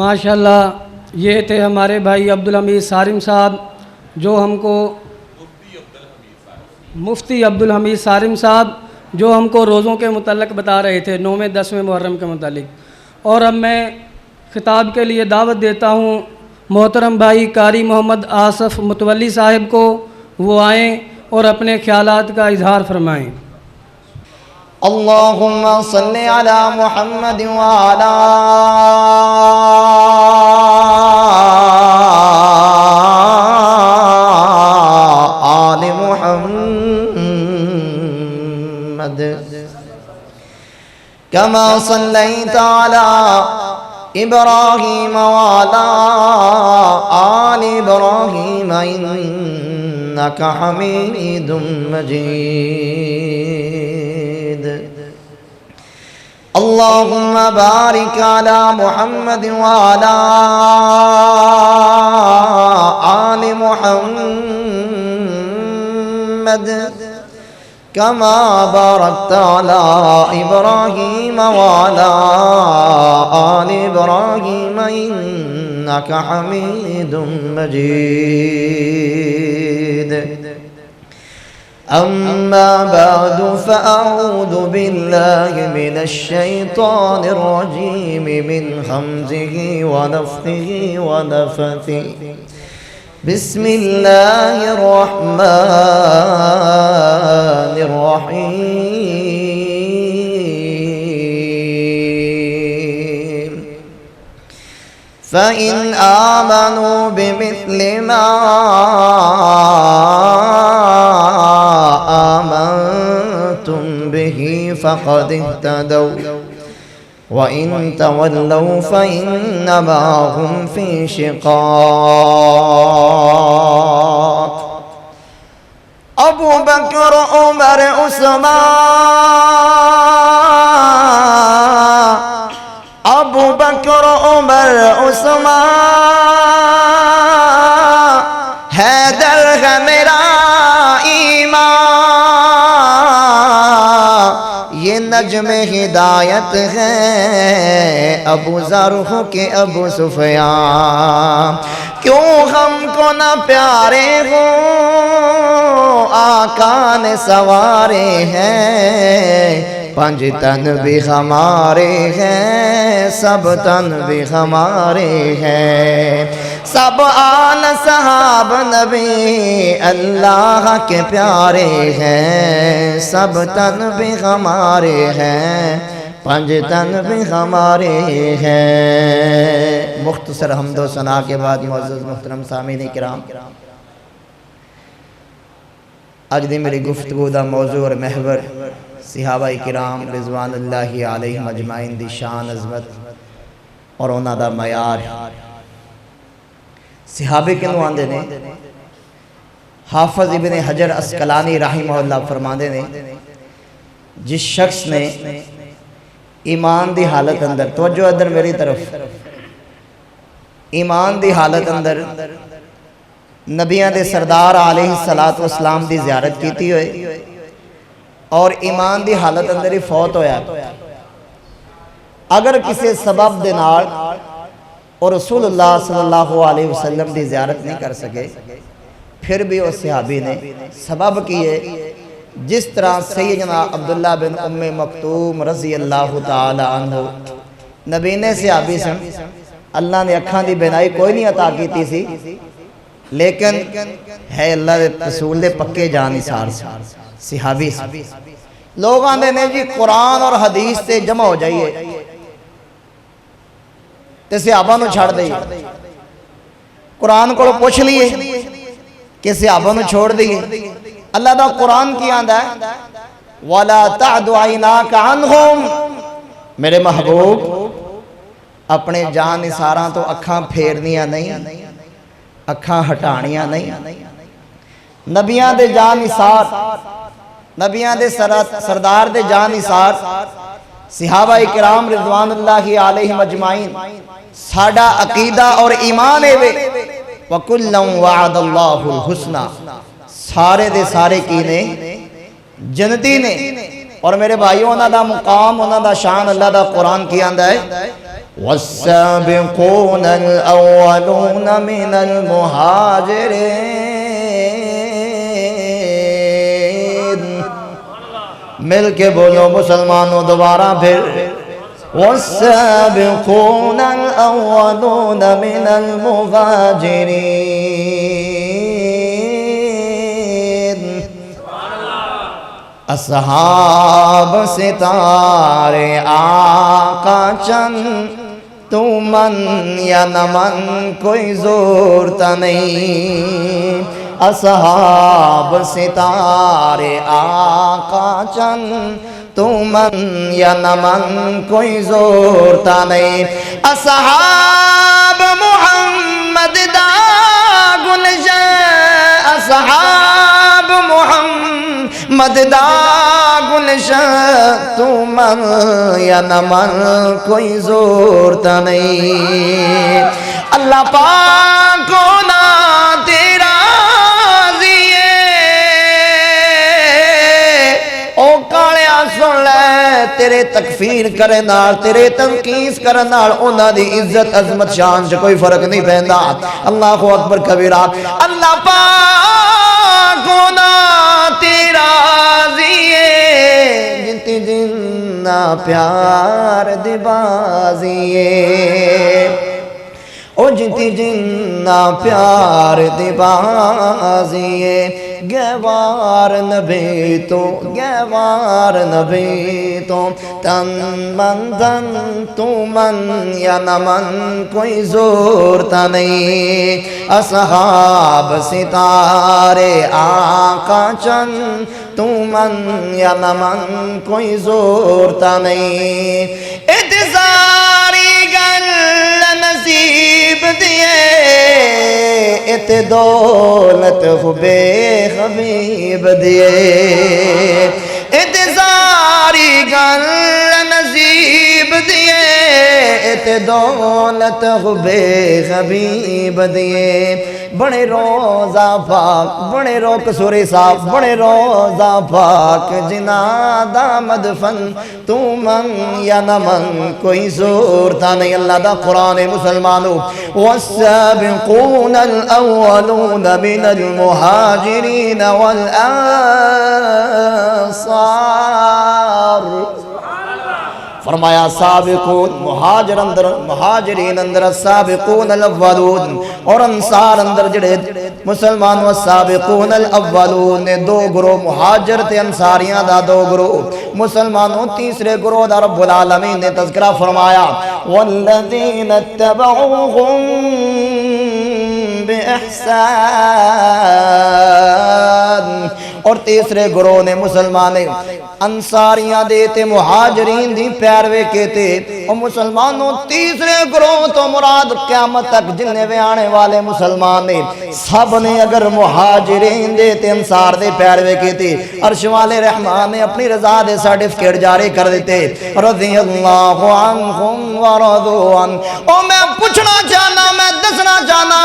ماشاءاللہ یہ تھے ہمارے بھائی عبدالحمید صارم صاحب جو ہم کو مفتی عبدالحمید صارم صاحب جو ہم کو روزوں کے متعلق بتا رہے تھے 9ویں 10ویں محرم کے متعلق۔ اور اب میں خطاب کے لیے دعوت دیتا ہوں محترم بھائی قاری محمد آصف متولی صاحب کو، وہ آئیں اور اپنے خیالات کا اظہار فرمائیں۔ اللہم صلی علی محمد وعلا آل محمد کما صلیت علی ابراہیم وعلا آل ابراہیم انکا حمید مجید۔ اللہم بارک علی محمد وعلا آل محمد کما بارکت علی ابراہیم وعلا آل ابراہیم انکا حمید مجید۔ اما بعد فاعوذ باللہ من الشیطان الرجیم من حمزہ ونفخہ ونفثہ۔ بسم اللہ الرحمن الرحیم۔ فَإِنْ آمَنُوا بِمِثْلِ مَا آمَنْتُمْ بِهِ فَقَدِ اهْتَدَوْا وَإِنْ تَوَلَّوْا فَإِنَّمَا هُمْ فِي شِقَاقٍ۔ ابو بکر عمر عثمان، ابو بکر عمر عثمان، حیدر ہے میرا ایمان، یہ نجم ہدایت ہے ابو ذر ہو کے ابو سفیان۔ کیوں ہم کو نہ پیارے ہوں آقا نے سوارے ہیں، پنج تن بھی ہمارے ہیں سب تن بھی ہمارے ہیں، سب آل صحاب نبی اللہ کے پیارے ہیں، سب تن بھی ہمارے ہیں پنج تن بھی ہمارے ہیں۔ مختصر حمد و ثنا کے بعد معزز محترم سامعین کرام، آج دی میری گفتگو دا موضوع اور محور صحابہ کرام رضوان اللہ علیہم اجمعین دی شان عظمت اور انہاں دا معیار۔ صحابے کنوں آندے نے؟ حافظ ابن حجر عسقلانی رحمہ اللہ فرماندے نے جس شخص نے ایمان دی حالت اندر، توجہ ادھر میری طرف، ایمان دی حالت اندر نبیاں دے سردار علیہ السلام دی زیارت کیتی ہوئے اور ایمان دی حالت اندر ہی فوت ہویا، اگر کسی سبب دے نال اور رسول اللہ صلی اللہ علیہ وسلم دی زیارت نہیں کر سکے، پھر بھی اس صحابی نے سبب کیے، جس طرح سیدنا عبداللہ بن ام مکتوم رضی اللہ تعالی عنہ نبی نے صحابی سے اللہ نے اکھاں دی بینائی کوئی نہیں عطا کیتی سی، لیکن ہے اللہ دے رسول دے پکے جان نثار صحابی سے۔ لوگ آندے نے جی قرآن اور حدیث تے جمع ہو جائیے تے صحابہ نو چھڑ دئیے، قرآن کو پوچھ لیے کہ صحابہ نو چھوڑ دئیے۔ اللہ دا قرآن کی آندہ ہے وَلَا تَعْدُ عَيْنَاكَ عَنْهُمْ، میرے محبوب اپنے جان نثاراں تو اکھاں پھیرنیاں نہیں، اکھاں ہٹانیاں نہیں۔ نبیاں دے جان نثار، نبیاں دے سردار دے جان نثار صحابہ کرام رضوان اللہ علیہم اجمعین، ساڈا عقیدہ اور ایمان ہے وَكُلًّا وَعَدَ اللَّهُ الْحُسْنَى، سارے دے سارے کی نے جنتی نے۔ اور میرے بھائیوں انہاں دا مقام، انہاں دا شان اللہ دا قرآن کی آندہ ہے والسابقون الأولون من المہاجرین، مل کے بولو مسلمانوں دوبارہ پھر، والسابقون الأولون من المہاجرین، اصحاب ستارے آقا چند، تو من یا نہ من کوئی زورتا نہیں، اصحاب ستارے آقا چند، تو من یا نہ من کوئی زورتا نہیں، اصحاب محمد دا گلشن، اصحاب محمد دا گلشن، تو من یا نہ من کوئی زورتا نہیں، اللہ پاک کو نہ تیرا زیے، او کالیا سن لے، تیرے تکفیر کرے نال، تیرے تنقیس کرے نال، انہاں دی عزت عظمت شان سے کوئی فرق نہیں پہندا، اللہ اکبر کبیرہ، اللہ پاک کو نہ تیرا زیے، جنتی جنہ پیار دی بازیے، او جنتی جنہ پیار دی بازیے، گہوار نبی تو تن من دن تو من یا نہ من کوئی زورتا نہیں، اصحاب ستارے آقا چند، تو من یا نہ من کوئی زورتا نہیں، اتزاری گل نصیب دیے، ات دولت خوبے حبیب دیے، اتزاری گل نصیب دیے، ات دولت خوبے حبیب دیے، بڑے روزہ پاک، بڑے رو قصوری صاحب، بڑے روزہ پاک جنہ دا مدفن، تو من یا نہ من کوئی زورتا نہیں، اللہ دا قرآن مسلمانوں، والسابقون الأولون من المہاجرین والانصار، فرمایا سابقون مہاجر اندر، مہاجرین اندر، سابقون الاولون، اور انصار اندر جڑے مسلمان، والسابقون الاولون نے دو گروہ، مہاجر تے انصاریاں دا دو گروہ، مسلمانوں تیسرے گروہ دا رب العالمین نے تذکرہ فرمایا، والذین اتبعوهم بِإِحْسَانٍ، اور تیسرے گروہ نے مسلمانے انصاریاں دیتے مہاجرین دی پیروے کہتے، اور مسلمانوں تیسرے گروہ تو مراد قیامت تک جننے وے آنے والے مسلمان نے، سب نے اگر مہاجرین دیتے انصار دے پیروے کہتے، عرش والے رحمان نے اپنی رضا دے سرٹیفکیٹ جاری کر دیتے، رضی اللہ عنہم ورضوا عنہ، اور میں پوچھنا چاہنا، میں دسنا چاہنا،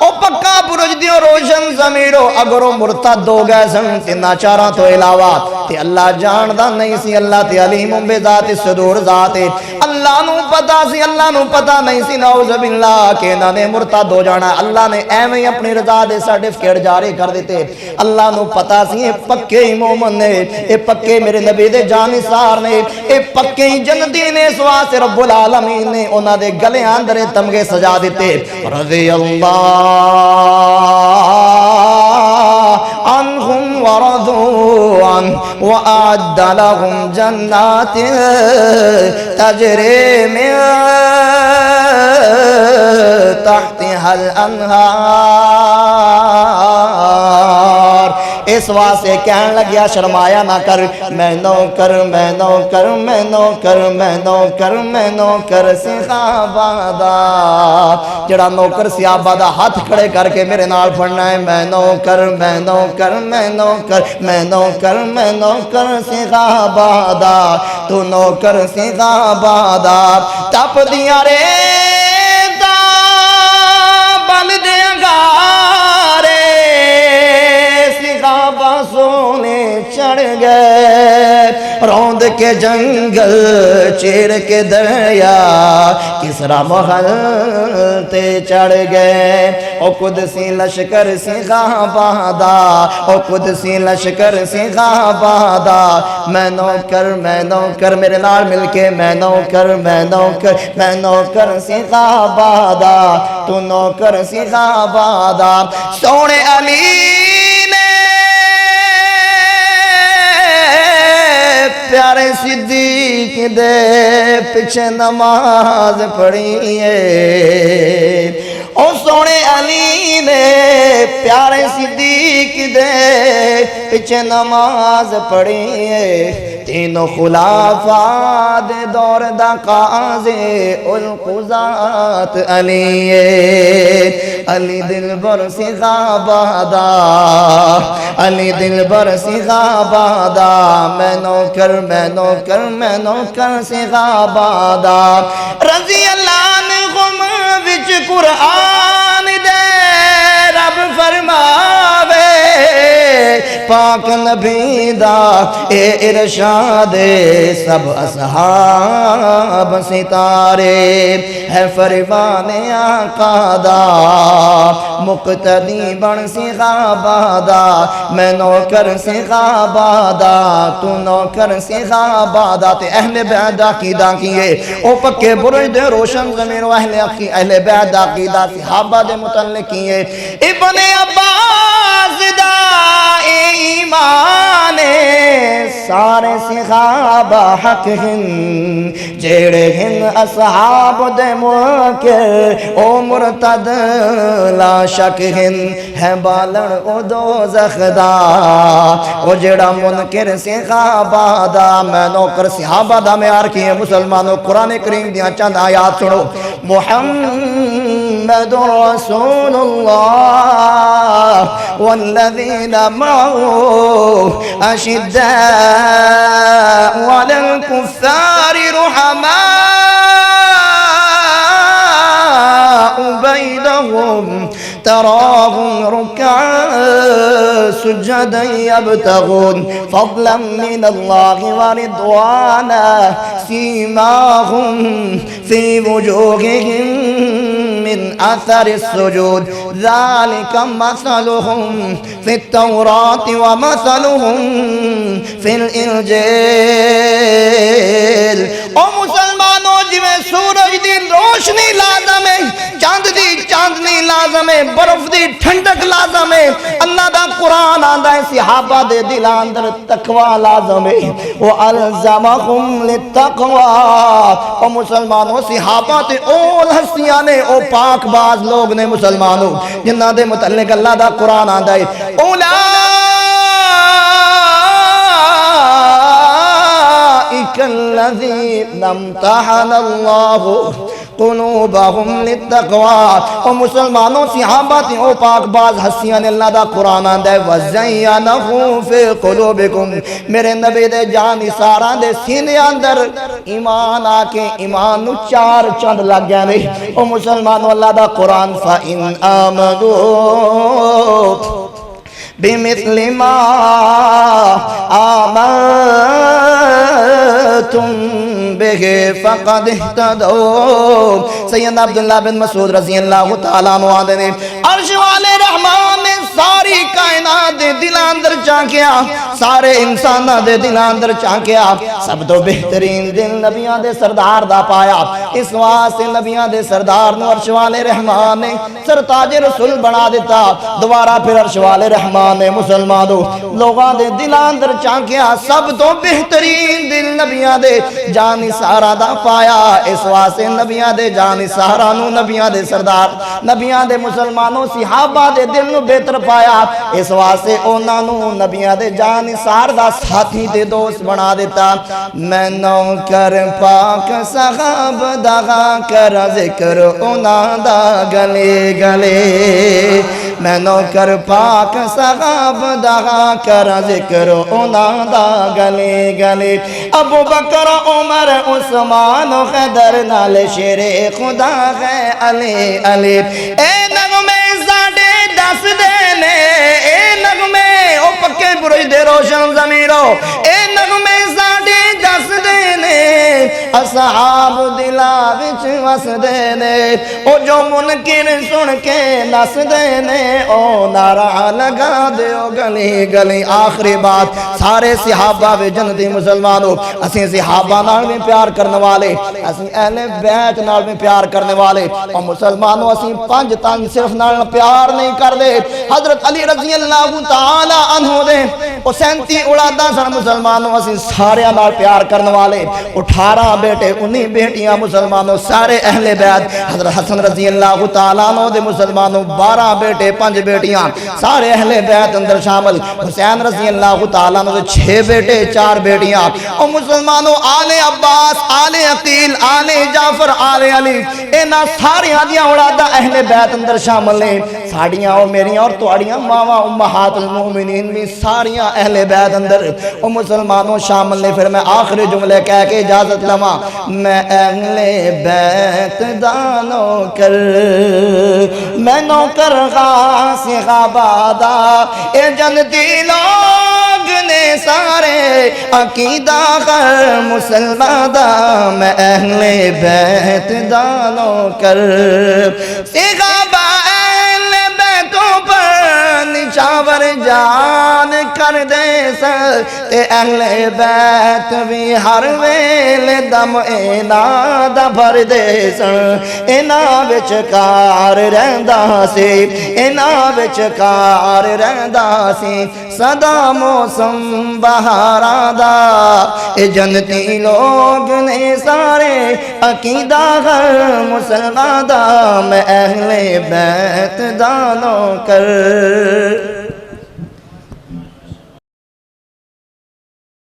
او پکا برج دیو روشن زمیرو، اگر وہ مرتد ہو گئے سن تینا چارہ تو علاوہ تے اللہ جاندہ نہیں سی، اللہ تے علیم بے ذات صدور ذات، اللہ نو پتا سی، اللہ نو پتا نہیں سی، نعوذ باللہ کہ انہاں نے مرتد ہو جانا، اللہ نے ایویں اپنی رضا دے سرٹیفکیٹ جاری کر دیتے، اللہ نو پتا سی یہ پکے ہی مومن نے، یہ پکے میرے نبی دے جانثار نے، یہ پکے ہی جنتی نے، اس واسطے رب العالمین نے انہاں دے گلے اندر تمغے سجا دیتے، رضی اللہ عنہم ورضوا عنہ وأعد لهم جنات تجري من تحتها الأنهار، اس واسطے کہنے لگیا شرمایا نہ کر، میں نوکر میں نوکر میں نوکر میں نوکر میں نوکر صحابہ دا، جڑا نوکر صحابہ دا ہاتھ کھڑے کر کے میرے نال پڑھنا ہے، میں نوکر میں نوکر میں نوکر میں نوکر میں نوکر صحابہ دا، تو نوکر صحابہ دا، تپ دیا رے دا بن دیا گارے، صحابہ سونے چڑھ گئے، روند کے جنگل چیر کے دریا کسرا محل تے چڑھ گئے او قدسی لشکر سی غابادا او قدسی لشکر سی غابادا میں نوکر میرے نال مل کے میں نوکر سی غابادا تو نوکر سی غابادا سونے علی نے پیارے صدیق دے پیچھے نماز پڑھی ہے او سونے علی نے پیارے صدیق دے پیچھے نماز پڑھی ہے تینوں خلافہ دے دور دا قاضی القضات علی علی دل بر سی غابادا علی دل بر سی غابادا میں نوکر سی غابادا رضی اللہ عنہم وچ قرآن دے رب فرماوے پاک نبی دا اے ارشاد سب اصحاب ستارے ہے فرمان آقا دا مقتدی بن سی غابادا میں نوکر سی غابادا تو نوکر سی غابادا تے اہل بیت عقیدہ کیے او پکے برج دے روشن زمین و اہل بیت عقیدہ صحابہ دے متعلق کیے ابن عباس دا ایمان سارے صحابہ حق ہن جیڑے ہن اصحاب دے منکر او مرتد لا شک ہن ہے بالن او دوزخ دا او جیڑا منکر صحابہ دا میں نوکر صحابہ دا میں آر کیے مسلمانوں قرآن کریم دیا چند آیات سنو محمد رسول اللہ والذین معه أشداء على الكفار رحماء بينهم تراهم ركعا سجدا يبتغون فضلا من الله ورضوانا سيماهم في وجوههم من أثر السجود ذلك مثلهم في التوراة ومثلهم في الإنجيل او مسلمانوں جی میں سورج دی روشنی لازم ہے چاند دی چاندنی لازم ہے برف دی ٹھنڈک لازم ہے اللہ دا قرآن آندہ ہے صحابہ دے دل اندر تقوی لازم ہے وَأَلْزَمَهُمْ لِلتَّقْوَى او مسلمانوں صحابہ تے اول ہستیاں نے او پاک باز لوگ نے مسلمانوں جنہ دے متعلق اللہ دا قرآن آندہ ہے اولئک الذین امتحن اللہ قلوبہم للتقوی او مسلمانوں صحابہ تھی او پاک باز ہستیاں نے اللہ دا قرآن آندہ ہے وَزَيَّنَهُ فِي قُلُوبِكُمْ میرے نبی دے جان ساران دے سینے اندر ایمان آکے ایمان نو چار چند لگ گیا نہیں او مسلمانوں اللہ دا قرآن فَإِنْ آمَنُوا بِمِثْلِ مَا آمَنْتُمْ بِهِ فَقَدْ اهْتَدَوْا سیدنا عبداللہ بن مسعود رضی اللہ تعالیٰ عنہ آدھے نے عرش والے رحمان نے ساری کائنات دے دل اندر چاکیا سارے انسانہ دے دل اندر چاکیا سب تو بہترین دل نبیان دے سردار دا پایا اس واسطے نبیان دے سردار نو عرش والے رحمان نے سرتاج رسول بنا دیتا دوبارہ پھر عرش والے رحمان نے مسلمانوں لوگاں دے دل اندر چاکیا سب تو بہترین دل نبیان دے جانی سارا دا پایا اس واسطے نبیان دے جانی سارا نو نبیان دے سردار نبیان دے مسلمانوں صحابہ دے دل نو بہتر پایا اس واسطے اونا نو نبیان دے جانی سار دا ساتھی دے دوست بنا دیتا میں نوکر پاک صحاب دغا کر ذکر اونا دا گلے گلے میں نوکر پاک صحاب دغا کر ذکر اونا دا گلے گلے ابو بکر عمر عثمان و خیدر نال شیر خدا ہے علی علی اے نغمے زاڑے دس دینے اے نغمے او پکے برج دے روشن زمیرو اے نغمے زاڑے اصحاب دلا وچ وسدے نے او جو منکر سن کے نسدے نے او نعرہ لگا دیو گلی گلی آخری بات سارے صحابہ وے جنتی مسلمانوں اسیں صحابہ نال بھی پیار کرنے والے اسیں اہل بیت نال بھی پیار کرنے والے اور مسلمانوں اسیں پنج تن صرف نال پیار نہیں کر دے حضرت علی رضی اللہ تعالی عنہ دے او 37 اولاداں سن مسلمانوں اسیں سارے نال پیار کرنے والے 18 بیٹے 19 بیٹیاں مسلمانوں سارے اہل بیت حضرت حسن رضی اللہ تعالی عنہ دے مسلمانوں 12 بیٹے 5 بیٹیاں سارے اہل بیت اندر شامل حسین رضی اللہ تعالیٰ عنہ 6 بیٹے 4 بیٹیاں اور مسلمانوں آل عباس آل عقیل آل جعفر آل علی اینا ساری آدیاں اولادہ اہل بیت اندر شامل ہیں ساڑیاں اور میری اور توڑیاں ماما امہات المومنین میں ساریاں اہل بیت اندر اور مسلمانوں شامل ہیں پھر میں آخری جملے کہہ کے اجازت لما میں اہل بیت دانو کر میں نوکر غاس غابادہ اے جنتی لوگ نے سارے عقیدہ کر مسلمان دا میں اہل بیت دانو کر صحابہ اہل بیتوں پر نچاور جان کر دے سر تے اہل بیت بھی ہر ویل دم اینا دا بھر دے سر اینا وچکار رہندا سے اینا وچکار رہندا سے صدا موسم بہاراں دا اے جنتی لوگ نے سارے عقیدہ ہر مسلمان دا میں اہل بیت دانو کر